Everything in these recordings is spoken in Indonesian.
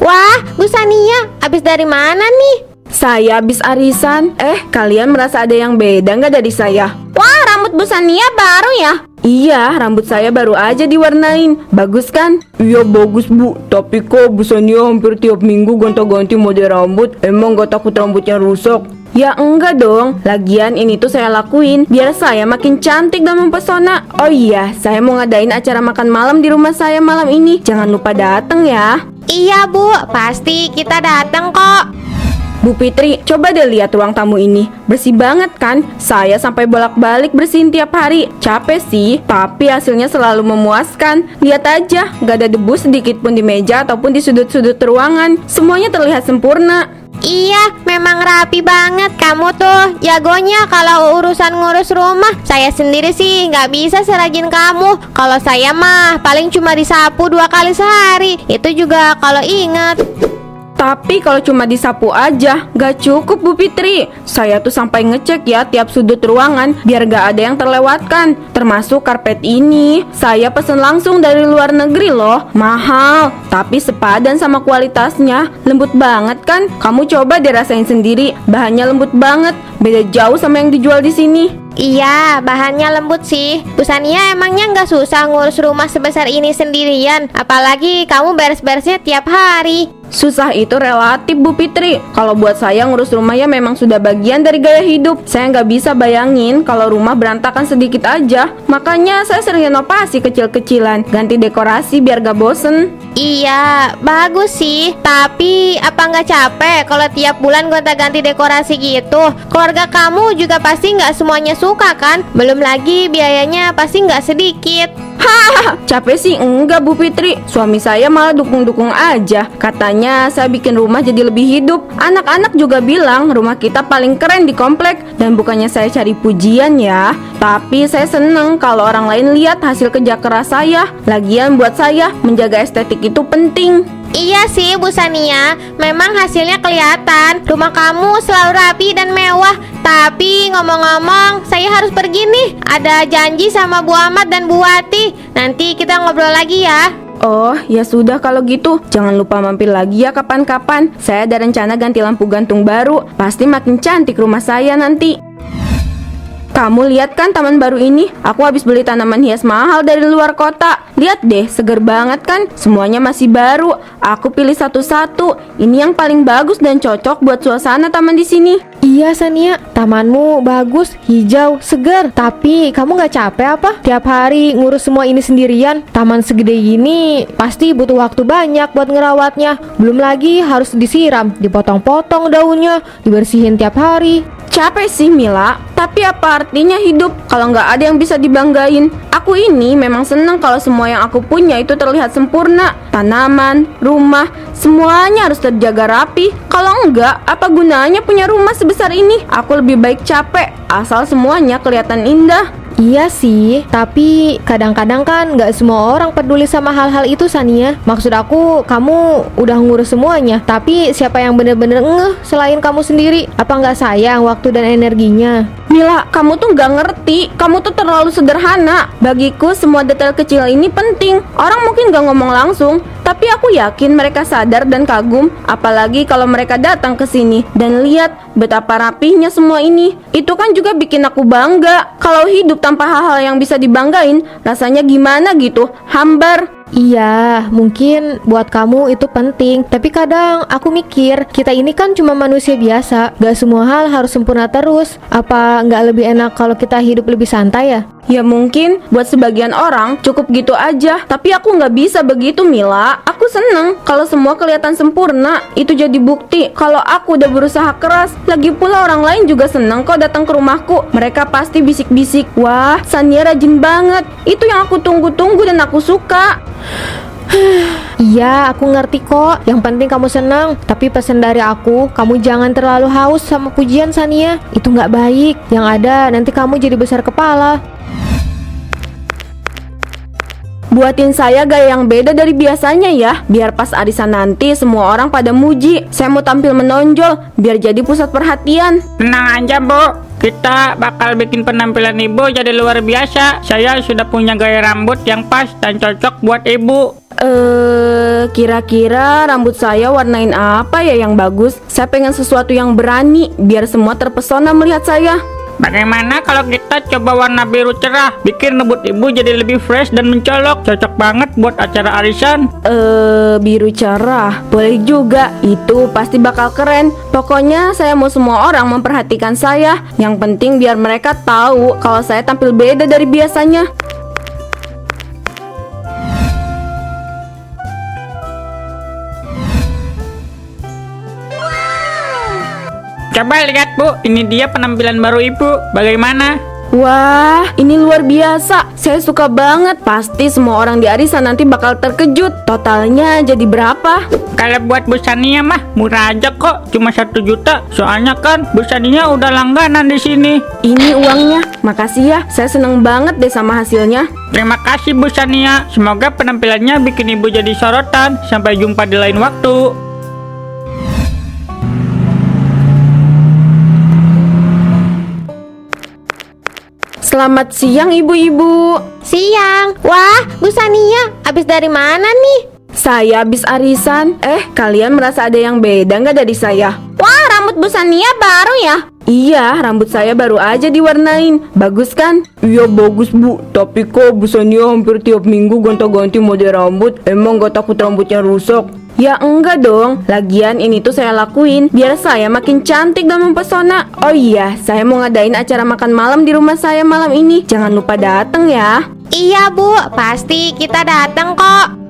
Wah, Bu Sania, abis dari mana nih? Saya habis arisan. Kalian merasa ada yang beda nggak dari saya? Wah, rambut Bu Sania baru ya? Iya, rambut saya baru aja diwarnain. Bagus kan? Iya bagus bu, tapi kok Bu Sania hampir tiap minggu gonta-ganti model rambut. Emang gak takut rambutnya rusak? Ya enggak dong. Lagian ini tuh saya lakuin biar saya makin cantik dan mempesona. Oh iya, saya mau ngadain acara makan malam di rumah saya malam ini. Jangan lupa datang ya. Iya Bu, pasti kita datang kok. Bu Fitri, coba deh lihat ruang tamu ini. Bersih banget kan? Saya sampai bolak-balik bersihin tiap hari. Capek sih, tapi hasilnya selalu memuaskan. Lihat aja, gak ada debu sedikit pun di meja ataupun di sudut-sudut ruangan. Semuanya terlihat sempurna. Iya, memang rapi banget kamu tuh. Jagonya kalau urusan ngurus rumah. Saya sendiri sih nggak bisa serajin kamu. Kalau saya mah paling cuma disapu 2 kali sehari. Itu juga kalau ingat. Tapi kalau cuma disapu aja, gak cukup Bu Fitri. Saya tuh sampai ngecek ya tiap sudut ruangan biar gak ada yang terlewatkan. Termasuk karpet ini. Saya pesen langsung dari luar negeri loh. Mahal, tapi sepadan sama kualitasnya. Lembut banget kan? Kamu coba deh rasain sendiri. Bahannya lembut banget. Beda jauh sama yang dijual di sini. Iya, bahannya lembut sih. Bu Sania emangnya nggak susah ngurus rumah sebesar ini sendirian? Apalagi kamu beres-beresnya tiap hari. Susah itu relatif Bu Fitri. Kalau buat saya ngurus rumah ya memang sudah bagian dari gaya hidup. Saya nggak bisa bayangin kalau rumah berantakan sedikit aja. Makanya saya sering renovasi kecil-kecilan, ganti dekorasi biar gak bosen. Iya, bagus sih. Tapi apa nggak capek kalau tiap bulan gonta-ganti dekorasi gitu? Keluarga kamu juga pasti nggak semuanya suka kan? Belum lagi biayanya pasti nggak sedikit. Hahaha, capek sih enggak Bu Fitri. Suami saya malah dukung-dukung aja. Katanya saya bikin rumah jadi lebih hidup. Anak-anak juga bilang rumah kita paling keren di komplek. Dan bukannya saya cari pujian ya, tapi saya seneng kalau orang lain lihat hasil kerja keras saya. Lagian buat saya menjaga estetik itu penting. Iya sih Bu Sania, memang hasilnya kelihatan. Rumah kamu selalu rapi dan mewah. Tapi ngomong-ngomong, saya harus pergi nih. Ada janji sama Bu Ahmad dan Bu Wati. Nanti kita ngobrol lagi ya. Oh, ya sudah kalau gitu. Jangan lupa mampir lagi ya kapan-kapan. Saya ada rencana ganti lampu gantung baru. Pasti makin cantik rumah saya nanti. Kamu lihat kan taman baru ini? Aku habis beli tanaman hias mahal dari luar kota. Lihat deh, seger banget kan? Semuanya masih baru. Aku pilih satu-satu. Ini yang paling bagus dan cocok buat suasana taman di sini. Iya Sania, tamanmu bagus, hijau, segar. Tapi kamu gak capek apa? Tiap hari ngurus semua ini sendirian. Taman segede gini pasti butuh waktu banyak buat ngerawatnya. Belum lagi harus disiram, dipotong-potong daunnya, dibersihin tiap hari. Capek sih Mila, tapi apa artinya hidup kalau nggak ada yang bisa dibanggain? Aku ini memang senang kalau semua yang aku punya itu terlihat sempurna. Tanaman, rumah, semuanya harus terjaga rapi. Kalau enggak, apa gunanya punya rumah sebesar ini? Aku lebih baik capek, asal semuanya kelihatan indah. Iya sih, tapi kadang-kadang kan gak semua orang peduli sama hal-hal itu Sania. Maksud aku, kamu udah ngurus semuanya. Tapi siapa yang bener-bener ngeh selain kamu sendiri? Apa gak sayang waktu dan energinya? Mila, kamu tuh gak ngerti. Kamu tuh terlalu sederhana. Bagiku semua detail kecil ini penting. Orang mungkin gak ngomong langsung, tapi aku yakin mereka sadar dan kagum. Apalagi kalau mereka datang ke sini dan lihat betapa rapihnya semua ini. Itu kan juga bikin aku bangga. Kalau hidup tanpa hal-hal yang bisa dibanggain, rasanya gimana gitu, hambar. Iya, mungkin buat kamu itu penting. Tapi kadang aku mikir, kita ini kan cuma manusia biasa. Gak semua hal harus sempurna terus. Apa gak lebih enak kalau kita hidup lebih santai ya? Ya mungkin buat sebagian orang cukup gitu aja. Tapi aku nggak bisa begitu Mila. Aku seneng kalau semua kelihatan sempurna. Itu jadi bukti kalau aku udah berusaha keras. Lagi pula orang lain juga seneng kok datang ke rumahku. Mereka pasti bisik-bisik, wah Sania rajin banget. Itu yang aku tunggu-tunggu dan aku suka. Iya, aku ngerti kok. Yang penting kamu senang. Tapi pesan dari aku, kamu jangan terlalu haus sama pujian Sania. Itu nggak baik. Yang ada nanti kamu jadi besar kepala. Buatin saya gaya yang beda dari biasanya ya. Biar pas arisan nanti semua orang pada muji. Saya mau tampil menonjol, biar jadi pusat perhatian. Tenang aja Bu, kita bakal bikin penampilan Ibu jadi luar biasa. Saya sudah punya gaya rambut yang pas dan cocok buat Ibu. Kira-kira rambut saya warnain apa ya yang bagus? Saya pengen sesuatu yang berani, biar semua terpesona melihat saya. Bagaimana kalau kita coba warna biru cerah? Bikin rambut ibu jadi lebih fresh dan mencolok. Cocok banget buat acara arisan. Biru cerah, boleh juga. Itu pasti bakal keren. Pokoknya saya mau semua orang memperhatikan saya. Yang penting biar mereka tahu kalau saya tampil beda dari biasanya. Coba lihat Bu, ini dia penampilan baru ibu. Bagaimana? Wah, ini luar biasa. Saya suka banget. Pasti semua orang di arisan nanti bakal terkejut. Totalnya jadi berapa? Kalau buat Bu Sania mah murah aja kok, cuma 1 juta. Soalnya kan Bu Sania udah langganan di sini. Ini uangnya. Makasih ya. Saya seneng banget deh sama hasilnya. Terima kasih Bu Sania. Semoga penampilannya bikin ibu jadi sorotan. Sampai jumpa di lain waktu. Selamat siang ibu-ibu. Siang. Wah, Bu Sania, habis dari mana nih? Saya habis arisan. Kalian merasa ada yang beda nggak dari saya? Wah, rambut Bu Sania baru ya? Iya, rambut saya baru aja diwarnain. Bagus kan? Iya bagus Bu, tapi kok Bu Sania hampir tiap minggu gonta-ganti model rambut. Emang gak takut rambutnya rusak? Ya enggak dong. Lagian ini tuh saya lakuin biar saya makin cantik dan mempesona. Oh iya, saya mau ngadain acara makan malam di rumah saya malam ini. Jangan lupa datang ya. Iya Bu, pasti kita datang kok.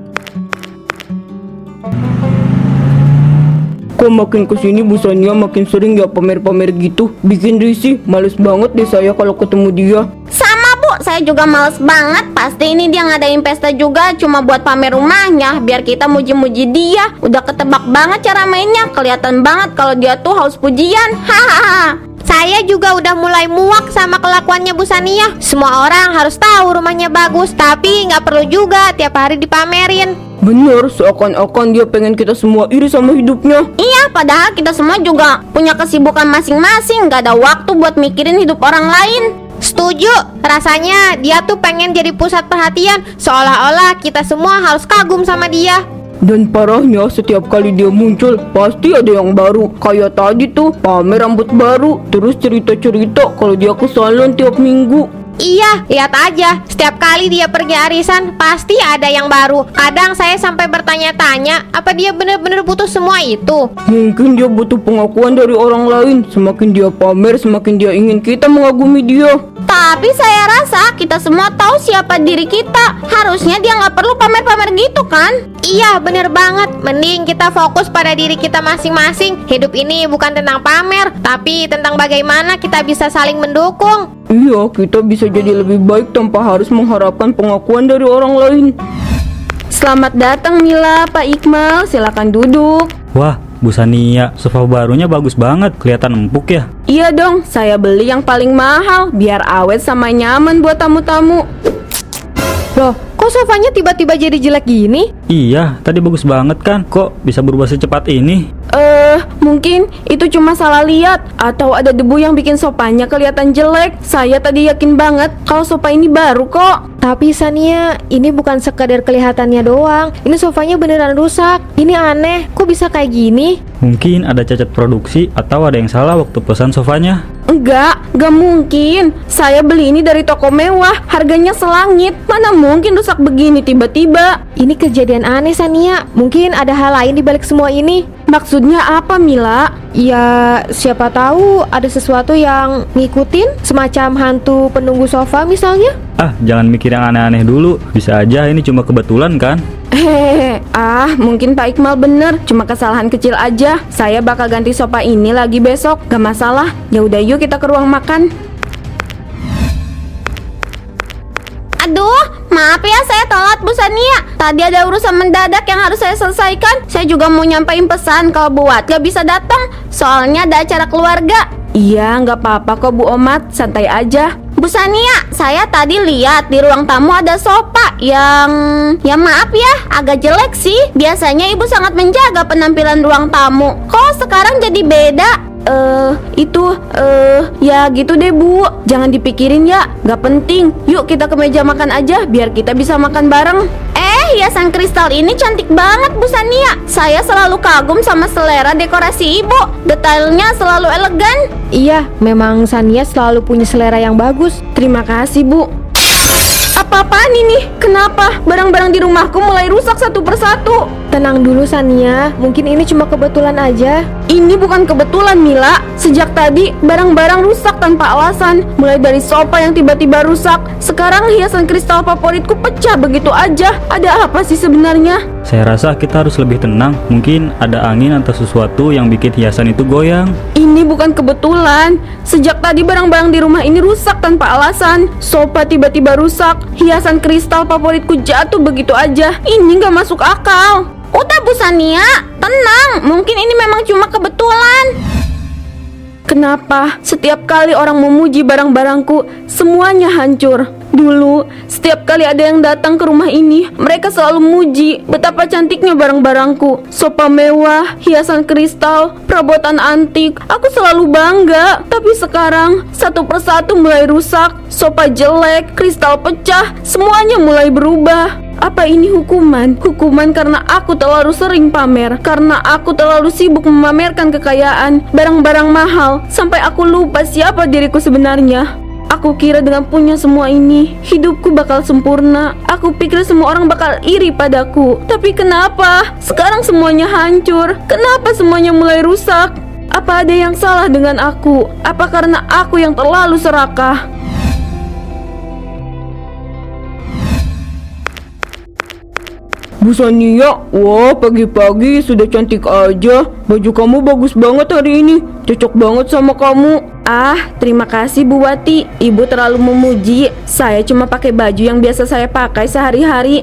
Kok makin kesini Bu Sania makin sering ya pamer-pamer gitu. Bikin risih, males banget deh saya kalau ketemu dia. Sama Bu, saya juga males banget. Pasti ini dia ngadain pesta juga cuma buat pamer rumahnya, biar kita muji-muji dia. Udah ketebak banget cara mainnya. Kelihatan banget kalau dia tuh haus pujian. Hahaha. Saya juga udah mulai muak sama kelakuannya Bu Sania. Semua orang harus tahu rumahnya bagus, tapi nggak perlu juga tiap hari dipamerin. Bener, seakan-akan dia pengen kita semua iri sama hidupnya. Iya, padahal kita semua juga punya kesibukan masing-masing. Gak ada waktu buat mikirin hidup orang lain. Setuju, rasanya dia tuh pengen jadi pusat perhatian, seolah-olah kita semua harus kagum sama dia. Dan parahnya setiap kali dia muncul pasti ada yang baru. Kayak tadi tuh pamer rambut baru, terus cerita-cerita kalau dia ke salon tiap minggu. Iya, lihat aja, setiap kali dia pergi arisan pasti ada yang baru. Kadang saya sampai bertanya-tanya, apa dia bener-bener butuh semua itu? Mungkin dia butuh pengakuan dari orang lain. Semakin dia pamer, semakin dia ingin kita mengagumi dia. Tapi saya rasa kita semua tahu siapa diri kita. Harusnya dia nggak perlu pamer-pamer gitu kan? Iya, bener banget. Mending kita fokus pada diri kita masing-masing. Hidup ini bukan tentang pamer, tapi tentang bagaimana kita bisa saling mendukung. Iya, kita bisa jadi lebih baik tanpa harus mengharapkan pengakuan dari orang lain. Selamat datang Mila, Pak Iqmal, silakan duduk. Wah, Bu Sania, sofa barunya bagus banget, kelihatan empuk ya. Iya dong, saya beli yang paling mahal biar awet sama nyaman buat tamu-tamu. Loh, kok sofanya tiba-tiba jadi jelek gini? Iya, tadi bagus banget kan, kok bisa berubah secepat ini? Mungkin itu cuma salah lihat atau ada debu yang bikin sofanya kelihatan jelek. Saya tadi yakin banget kalau sofa ini baru kok. Tapi Sania, ini bukan sekadar kelihatannya doang. Ini sofanya beneran rusak. Ini aneh, kok bisa kayak gini? Mungkin ada cacat produksi atau ada yang salah waktu pesan sofanya. Enggak mungkin. Saya beli ini dari toko mewah, harganya selangit. Mana mungkin rusak begini tiba-tiba? Ini kejadian aneh Sania. Mungkin ada hal lain di balik semua ini. Maksudnya apa Mila? Ya, siapa tahu ada sesuatu yang ngikutin, semacam hantu penunggu sofa misalnya. Ah, jangan mikir yang aneh-aneh dulu. Bisa aja ini cuma kebetulan kan? Mungkin Pak Iqmal bener, cuma kesalahan kecil aja. Saya bakal ganti sofa ini lagi besok, gak masalah. Ya udah yuk kita ke ruang makan. Aduh, maaf ya saya telat Bu Sania. Tadi ada urusan mendadak yang harus saya selesaikan. Saya juga mau nyampein pesan kalau Bu Wat gak bisa datang, soalnya ada acara keluarga. Iya, nggak apa-apa kok Bu Omat, santai aja. Bu Sania, saya tadi lihat di ruang tamu ada sofa yang... Ya maaf ya, agak jelek sih. Biasanya Ibu sangat menjaga penampilan ruang tamu. Kok sekarang jadi beda? Ya gitu deh Bu. Jangan dipikirin ya, nggak penting. Yuk kita ke meja makan aja, biar kita bisa makan bareng. hiasan kristal ini cantik banget, Bu Sania. Saya selalu kagum sama selera dekorasi Ibu. Detailnya selalu elegan. Iya, memang Sania selalu punya selera yang bagus. Terima kasih, Bu. Apa-apaan ini? Kenapa barang-barang di rumahku mulai rusak satu persatu? Tenang dulu Sania, mungkin ini cuma kebetulan aja. Ini bukan kebetulan, Mila. Sejak tadi barang-barang rusak tanpa alasan. Mulai dari sofa yang tiba-tiba rusak. Sekarang hiasan kristal favoritku pecah begitu aja. Ada apa sih sebenarnya? Saya rasa kita harus lebih tenang. Mungkin ada angin atau sesuatu yang bikin hiasan itu goyang. Ini bukan kebetulan. Sejak tadi barang-barang di rumah ini rusak tanpa alasan. Sofa tiba-tiba rusak. Hiasan kristal favoritku jatuh begitu aja. Ini gak masuk akal. Udah Bu Sania, tenang. Mungkin ini memang cuma kebetulan. Kenapa setiap kali orang memuji barang-barangku, semuanya hancur? Dulu, setiap kali ada yang datang ke rumah ini, mereka selalu muji betapa cantiknya barang-barangku. Sofa mewah, hiasan kristal, perabotan antik. Aku selalu bangga. Tapi sekarang, satu persatu mulai rusak. Sofa jelek, kristal pecah, semuanya mulai berubah. Apa ini hukuman? Hukuman karena aku terlalu sering pamer. Karena aku terlalu sibuk memamerkan kekayaan, barang-barang mahal, sampai aku lupa siapa diriku sebenarnya. Aku kira dengan punya semua ini, hidupku bakal sempurna. Aku pikir semua orang bakal iri padaku. Tapi kenapa? Sekarang semuanya hancur. Kenapa semuanya mulai rusak? Apa ada yang salah dengan aku? Apa karena aku yang terlalu serakah? Bu Sania, wah pagi-pagi sudah cantik aja. Baju kamu bagus banget hari ini. Cocok banget sama kamu. Ah, terima kasih Bu Wati. Ibu terlalu memuji. Saya cuma pakai baju yang biasa saya pakai sehari-hari.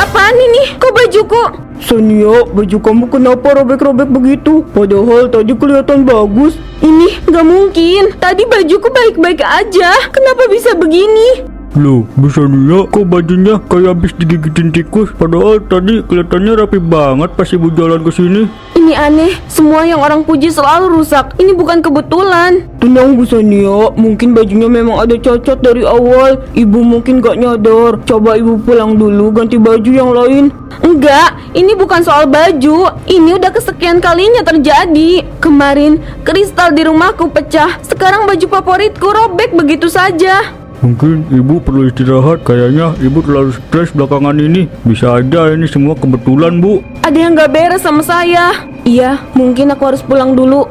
Apaan ini? Kok bajuku? Sania, baju kamu kenapa robek-robek begitu? Padahal tadi kelihatan bagus. Ini gak mungkin. Tadi bajuku baik-baik aja. Kenapa bisa begini? Loh, Bu Sania, kok bajunya kayak habis digigitin tikus? Padahal tadi kelihatannya rapi banget pas ibu jalan ke sini. Ini aneh. Semua yang orang puji selalu rusak. Ini bukan kebetulan. Tenang Bu Sania, mungkin bajunya memang ada cacat dari awal. Ibu mungkin gak nyadar. Coba ibu pulang dulu ganti baju yang lain. Enggak, ini bukan soal baju. Ini udah kesekian kalinya terjadi. Kemarin kristal di rumahku pecah. Sekarang baju favoritku robek begitu saja. Mungkin ibu perlu istirahat. Kayaknya ibu terlalu stres belakangan ini. Bisa aja ini semua kebetulan, Bu. Ada yang gak beres sama saya. Iya, mungkin aku harus pulang dulu.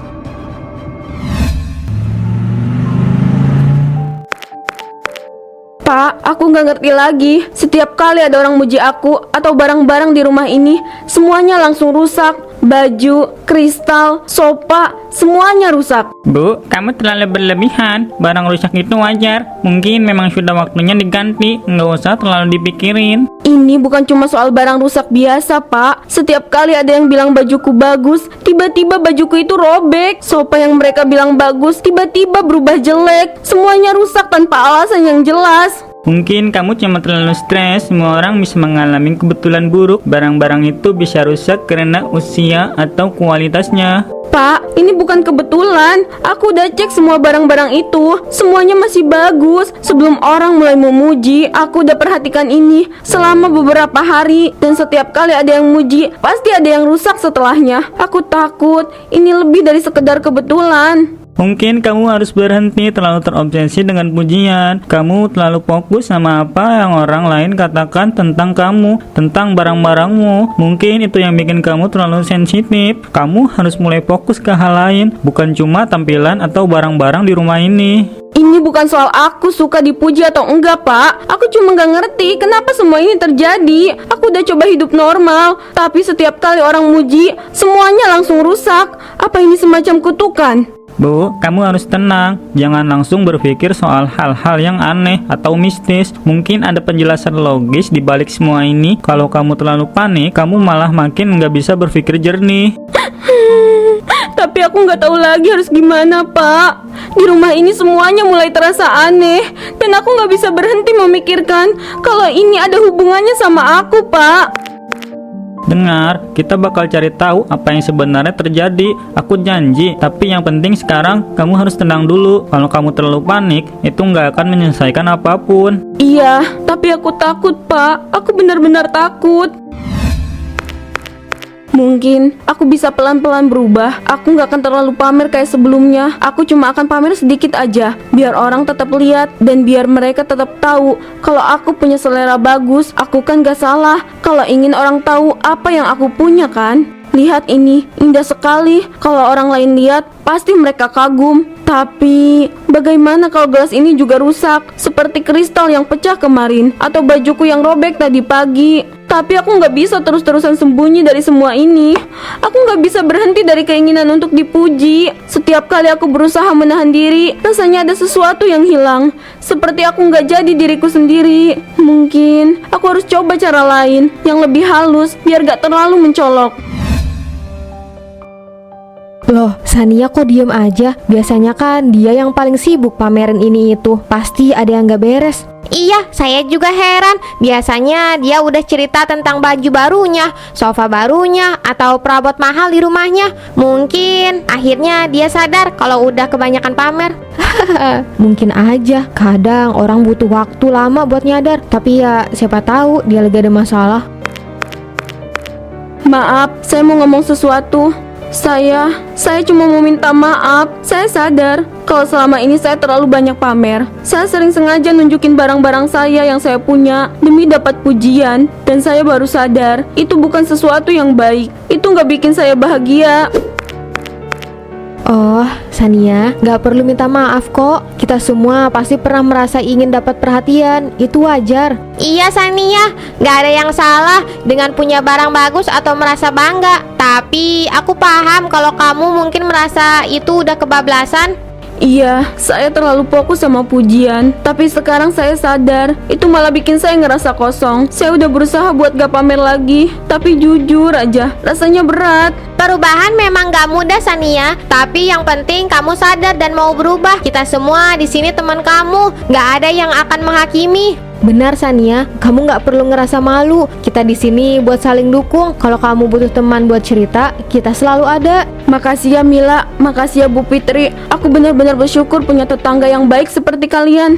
Pak, aku gak ngerti lagi. Setiap kali ada orang muji aku atau barang-barang di rumah ini, semuanya langsung rusak. Baju, kristal, sofa, semuanya rusak. Bu, kamu terlalu berlebihan. Barang rusak itu wajar. Mungkin memang sudah waktunya diganti. Nggak usah terlalu dipikirin. Ini bukan cuma soal barang rusak biasa, Pak. Setiap kali ada yang bilang bajuku bagus, tiba-tiba bajuku itu robek. Sofa yang mereka bilang bagus, tiba-tiba berubah jelek. Semuanya rusak tanpa alasan yang jelas. Mungkin kamu cuma terlalu stres. Semua orang bisa mengalami kebetulan buruk. Barang-barang itu bisa rusak karena usia atau kualitasnya. Pak, ini bukan kebetulan. Aku udah cek semua barang-barang itu. Semuanya masih bagus. Sebelum orang mulai memuji, aku udah perhatikan ini selama beberapa hari. Dan setiap kali ada yang muji, pasti ada yang rusak setelahnya. Aku takut ini lebih dari sekedar kebetulan. Mungkin kamu harus berhenti terlalu terobsesi dengan pujian. Kamu terlalu fokus sama apa yang orang lain katakan tentang kamu, tentang barang-barangmu. Mungkin itu yang bikin kamu terlalu sensitif. Kamu harus mulai fokus ke hal lain, bukan cuma tampilan atau barang-barang di rumah ini. Ini bukan soal aku suka dipuji atau enggak, Pak. Aku cuma gak ngerti kenapa semua ini terjadi. Aku udah coba hidup normal, tapi setiap kali orang muji, semuanya langsung rusak. Apa ini semacam kutukan? Bu, kamu harus tenang. Jangan langsung berpikir soal hal-hal yang aneh atau mistis. Mungkin ada penjelasan logis di balik semua ini. Kalau kamu terlalu panik, kamu malah makin nggak bisa berpikir jernih. Tapi aku nggak tahu lagi harus gimana, Pak. Di rumah ini semuanya mulai terasa aneh. Dan aku nggak bisa berhenti memikirkan kalau ini ada hubungannya sama aku, Pak. Dengar, kita bakal cari tahu apa yang sebenarnya terjadi. Aku janji. Tapi yang penting sekarang kamu harus tenang dulu. Kalau kamu terlalu panik, itu nggak akan menyelesaikan apapun. Iya, tapi aku takut, Pak. Aku benar-benar takut. Mungkin aku bisa pelan-pelan berubah. Aku nggak akan terlalu pamer kayak sebelumnya. Aku cuma akan pamer sedikit aja, biar orang tetap lihat dan biar mereka tetap tahu kalau aku punya selera bagus. Aku kan gak salah kalau ingin orang tahu apa yang aku punya kan. Lihat ini, indah sekali. Kalau orang lain lihat, pasti mereka kagum. Tapi, bagaimana kalau gelas ini juga rusak? Seperti kristal yang pecah kemarin, atau bajuku yang robek tadi pagi. Tapi aku nggak bisa terus-terusan sembunyi dari semua ini. Aku nggak bisa berhenti dari keinginan untuk dipuji. Setiap kali aku berusaha menahan diri, rasanya ada sesuatu yang hilang. Seperti aku nggak jadi diriku sendiri. Mungkin aku harus coba cara lain, yang lebih halus, biar gak terlalu mencolok. Loh, Sania kok diem aja? Biasanya kan dia yang paling sibuk pamerin ini itu. Pasti ada yang gak beres. Iya, saya juga heran. Biasanya dia udah cerita tentang baju barunya, sofa barunya, atau perabot mahal di rumahnya. Mungkin akhirnya dia sadar kalau udah kebanyakan pamer. Mungkin aja, kadang orang butuh waktu lama buat nyadar. Tapi ya siapa tahu dia lagi ada masalah. Maaf, saya mau ngomong sesuatu. Saya cuma mau minta maaf. Saya sadar kalau selama ini saya terlalu banyak pamer. Saya sering sengaja nunjukin barang-barang saya yang saya punya demi dapat pujian. Dan saya baru sadar, itu bukan sesuatu yang baik. Itu nggak bikin saya bahagia. Oh, Sania, gak perlu minta maaf kok. Kita semua pasti pernah merasa ingin dapat perhatian. Itu wajar. Iya Sania, gak ada yang salah dengan punya barang bagus atau merasa bangga. Tapi aku paham kalau kamu mungkin merasa itu udah kebablasan. Iya, saya terlalu fokus sama pujian. Tapi sekarang saya sadar, itu malah bikin saya ngerasa kosong. Saya udah berusaha buat gak pamer lagi, tapi jujur aja, rasanya berat. Perubahan memang gak mudah Sania, tapi yang penting kamu sadar dan mau berubah. Kita semua di sini teman kamu, gak ada yang akan menghakimi. Benar Sania, kamu gak perlu ngerasa malu. Kita di sini buat saling dukung. Kalau kamu butuh teman buat cerita, kita selalu ada. Makasih ya Mila, makasih ya Bu Fitri. Aku benar-benar bersyukur punya tetangga yang baik seperti kalian.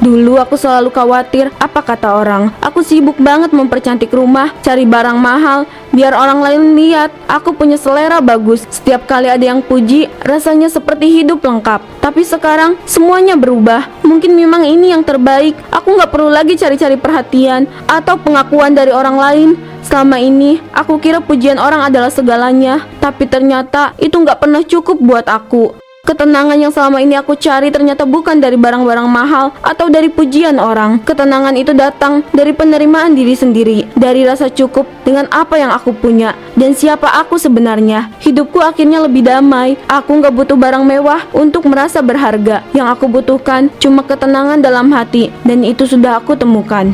Dulu aku selalu khawatir apa kata orang. Aku sibuk banget mempercantik rumah, cari barang mahal, biar orang lain lihat aku punya selera bagus. Setiap kali ada yang puji, rasanya seperti hidup lengkap. Tapi sekarang semuanya berubah. Mungkin memang ini yang terbaik. Aku gak perlu lagi cari-cari perhatian atau pengakuan dari orang lain. Selama ini aku kira pujian orang adalah segalanya, tapi ternyata itu gak pernah cukup buat aku. Ketenangan yang selama ini aku cari ternyata bukan dari barang-barang mahal atau dari pujian orang. Ketenangan itu datang dari penerimaan diri sendiri, dari rasa cukup dengan apa yang aku punya dan siapa aku sebenarnya. Hidupku akhirnya lebih damai. Aku gak butuh barang mewah untuk merasa berharga. Yang aku butuhkan cuma ketenangan dalam hati, dan itu sudah aku temukan.